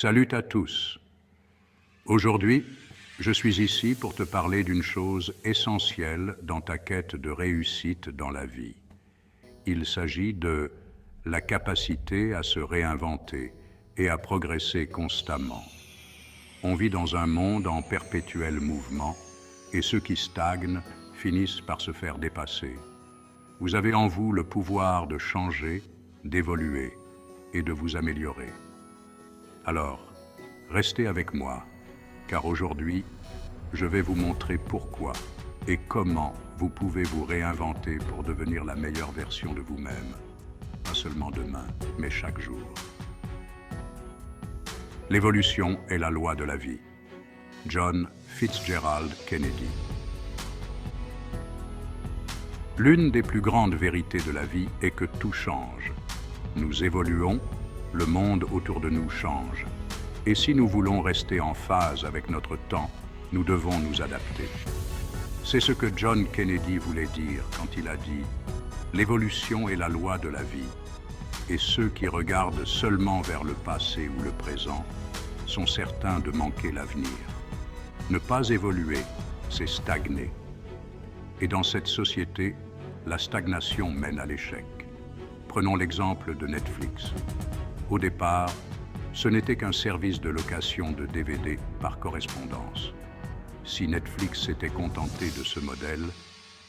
Salut à tous. Aujourd'hui, je suis ici pour te parler d'une chose essentielle dans ta quête de réussite dans la vie. Il s'agit de la capacité à se réinventer et à progresser constamment. On vit dans un monde en perpétuel mouvement et ceux qui stagnent finissent par se faire dépasser. Vous avez en vous le pouvoir de changer, d'évoluer et de vous améliorer. Alors, restez avec moi, car aujourd'hui, je vais vous montrer pourquoi et comment vous pouvez vous réinventer pour devenir la meilleure version de vous-même. Pas seulement demain, mais chaque jour. L'évolution est la loi de la vie. John Fitzgerald Kennedy. L'une des plus grandes vérités de la vie est que tout change. Nous évoluons, le monde autour de nous change. Et si nous voulons rester en phase avec notre temps, nous devons nous adapter. C'est ce que John Kennedy voulait dire quand il a dit « L'évolution est la loi de la vie, et ceux qui regardent seulement vers le passé ou le présent sont certains de manquer l'avenir. Ne pas évoluer, c'est stagner. Et dans cette société, la stagnation mène à l'échec. Prenons l'exemple de Netflix. Au départ, ce n'était qu'un service de location de DVD par correspondance. Si Netflix s'était contenté de ce modèle,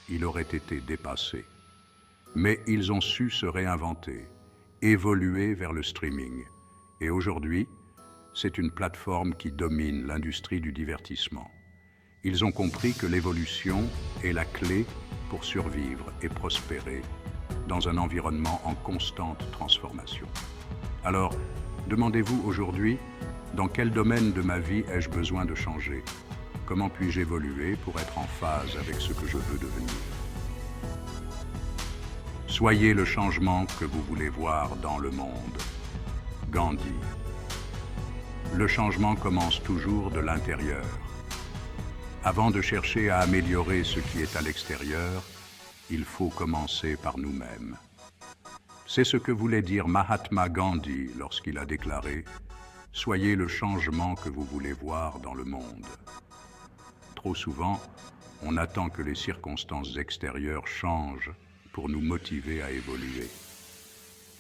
il aurait été dépassé. Mais ils ont su se réinventer, évoluer vers le streaming. Et aujourd'hui, c'est une plateforme qui domine l'industrie du divertissement. Ils ont compris que l'évolution est la clé pour survivre et prospérer dans un environnement en constante transformation. Alors, demandez-vous aujourd'hui, dans quel domaine de ma vie ai-je besoin de changer? Comment puis-je évoluer pour être en phase avec ce que je veux devenir? Soyez le changement que vous voulez voir dans le monde. Gandhi. Le changement commence toujours de l'intérieur. Avant de chercher à améliorer ce qui est à l'extérieur, il faut commencer par nous-mêmes. C'est ce que voulait dire Mahatma Gandhi lorsqu'il a déclaré « Soyez le changement que vous voulez voir dans le monde ». Trop souvent, on attend que les circonstances extérieures changent pour nous motiver à évoluer.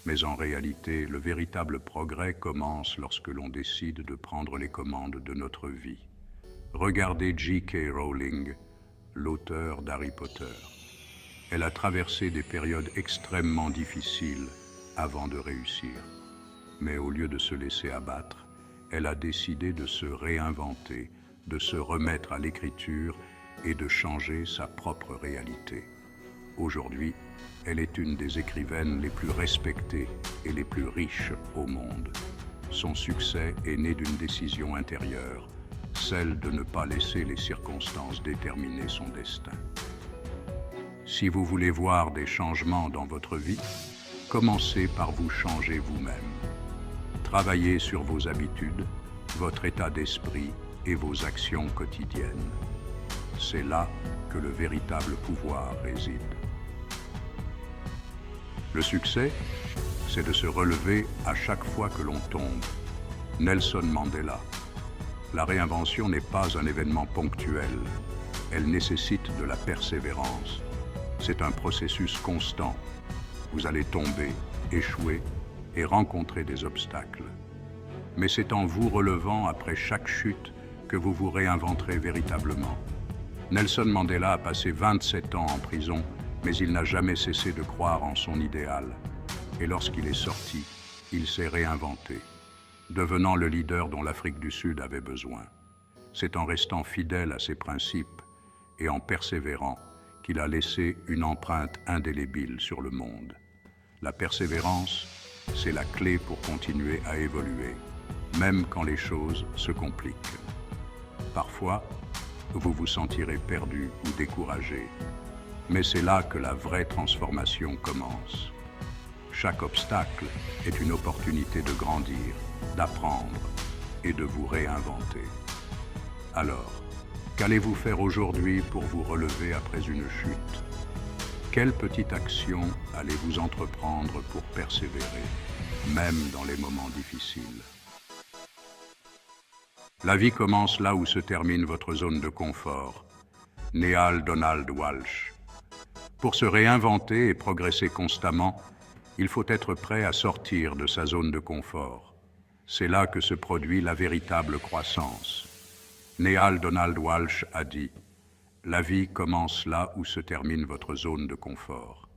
Mais en réalité, le véritable progrès commence lorsque l'on décide de prendre les commandes de notre vie. Regardez J.K. Rowling, l'auteur d'Harry Potter. Elle a traversé des périodes extrêmement difficiles avant de réussir. Mais au lieu de se laisser abattre, elle a décidé de se réinventer, de se remettre à l'écriture et de changer sa propre réalité. Aujourd'hui, elle est une des écrivaines les plus respectées et les plus riches au monde. Son succès est né d'une décision intérieure, celle de ne pas laisser les circonstances déterminer son destin. Si vous voulez voir des changements dans votre vie, commencez par vous changer vous-même. Travaillez sur vos habitudes, votre état d'esprit et vos actions quotidiennes. C'est là que le véritable pouvoir réside. Le succès, c'est de se relever à chaque fois que l'on tombe. Nelson Mandela. La réinvention n'est pas un événement ponctuel. Elle nécessite de la persévérance. C'est un processus constant. Vous allez tomber, échouer et rencontrer des obstacles. Mais c'est en vous relevant après chaque chute que vous vous réinventerez véritablement. Nelson Mandela a passé 27 ans en prison, mais il n'a jamais cessé de croire en son idéal. Et lorsqu'il est sorti, il s'est réinventé, devenant le leader dont l'Afrique du Sud avait besoin. C'est en restant fidèle à ses principes et en persévérant qu'il a laissé une empreinte indélébile sur le monde. La persévérance, c'est la clé pour continuer à évoluer, même quand les choses se compliquent. Parfois, vous vous sentirez perdu ou découragé, mais c'est là que la vraie transformation commence. Chaque obstacle est une opportunité de grandir, d'apprendre et de vous réinventer. Alors, qu'allez-vous faire aujourd'hui pour vous relever après une chute? Quelle petite action allez-vous entreprendre pour persévérer, même dans les moments difficiles? La vie commence là où se termine votre zone de confort. Neale Donald Walsch. Pour se réinventer et progresser constamment, il faut être prêt à sortir de sa zone de confort. C'est là que se produit la véritable croissance. Neale Donald Walsch a dit « La vie commence là où se termine votre zone de confort.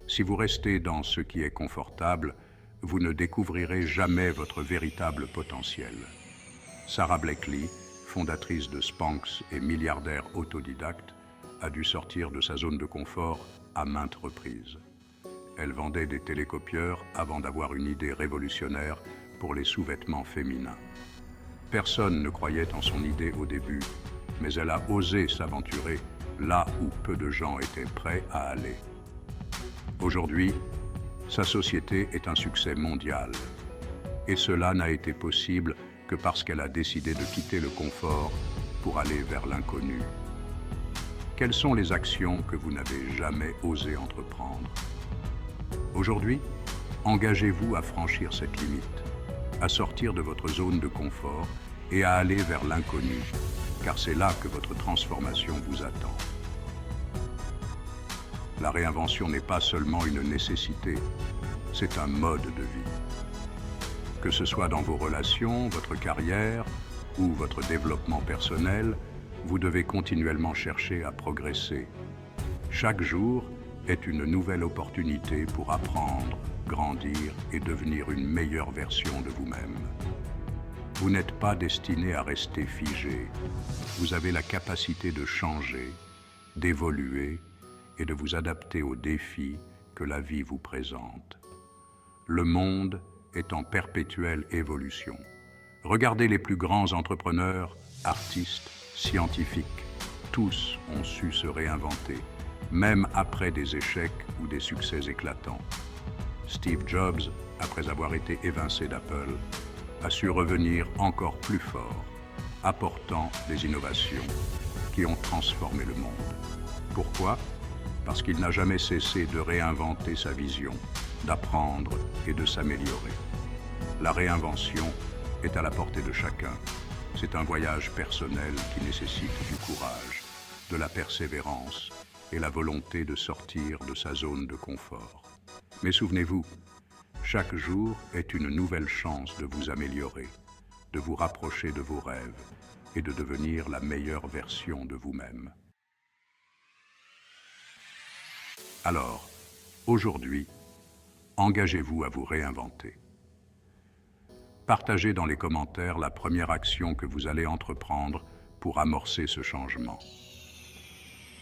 Si vous restez dans ce qui est confortable, vous ne découvrirez jamais votre véritable potentiel. » Sarah Blakely, fondatrice de Spanx et milliardaire autodidacte, a dû sortir de sa zone de confort à maintes reprises. Elle vendait des télécopieurs avant d'avoir une idée révolutionnaire pour les sous-vêtements féminins. Personne ne croyait en son idée au début, mais elle a osé s'aventurer là où peu de gens étaient prêts à aller. Aujourd'hui, sa société est un succès mondial. Et cela n'a été possible que parce qu'elle a décidé de quitter le confort pour aller vers l'inconnu. Quelles sont les actions que vous n'avez jamais osé entreprendre? Aujourd'hui, engagez-vous à franchir cette limite, à sortir de votre zone de confort et à aller vers l'inconnu, car c'est là que votre transformation vous attend. La réinvention n'est pas seulement une nécessité, c'est un mode de vie. Que ce soit dans vos relations, votre carrière ou votre développement personnel, vous devez continuellement chercher à progresser. Chaque jour est une nouvelle opportunité pour apprendre, grandir et devenir une meilleure version de vous-même. Vous n'êtes pas destiné à rester figé. Vous avez la capacité de changer, d'évoluer et de vous adapter aux défis que la vie vous présente. Le monde est en perpétuelle évolution. Regardez les plus grands entrepreneurs, artistes, scientifiques. Tous ont su se réinventer, même après des échecs ou des succès éclatants. Steve Jobs, après avoir été évincé d'Apple, a su revenir encore plus fort, apportant des innovations qui ont transformé le monde. Pourquoi? Parce qu'il n'a jamais cessé de réinventer sa vision, d'apprendre et de s'améliorer. La réinvention est à la portée de chacun. C'est un voyage personnel qui nécessite du courage, de la persévérance et la volonté de sortir de sa zone de confort. Mais souvenez-vous, chaque jour est une nouvelle chance de vous améliorer, de vous rapprocher de vos rêves et de devenir la meilleure version de vous-même. Alors, aujourd'hui, engagez-vous à vous réinventer. Partagez dans les commentaires la première action que vous allez entreprendre pour amorcer ce changement.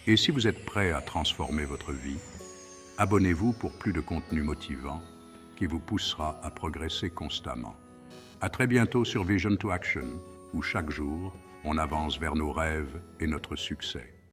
Et si vous êtes prêt à transformer votre vie, abonnez-vous pour plus de contenu motivant qui vous poussera à progresser constamment. À très bientôt sur Vision to Action, où chaque jour, on avance vers nos rêves et notre succès.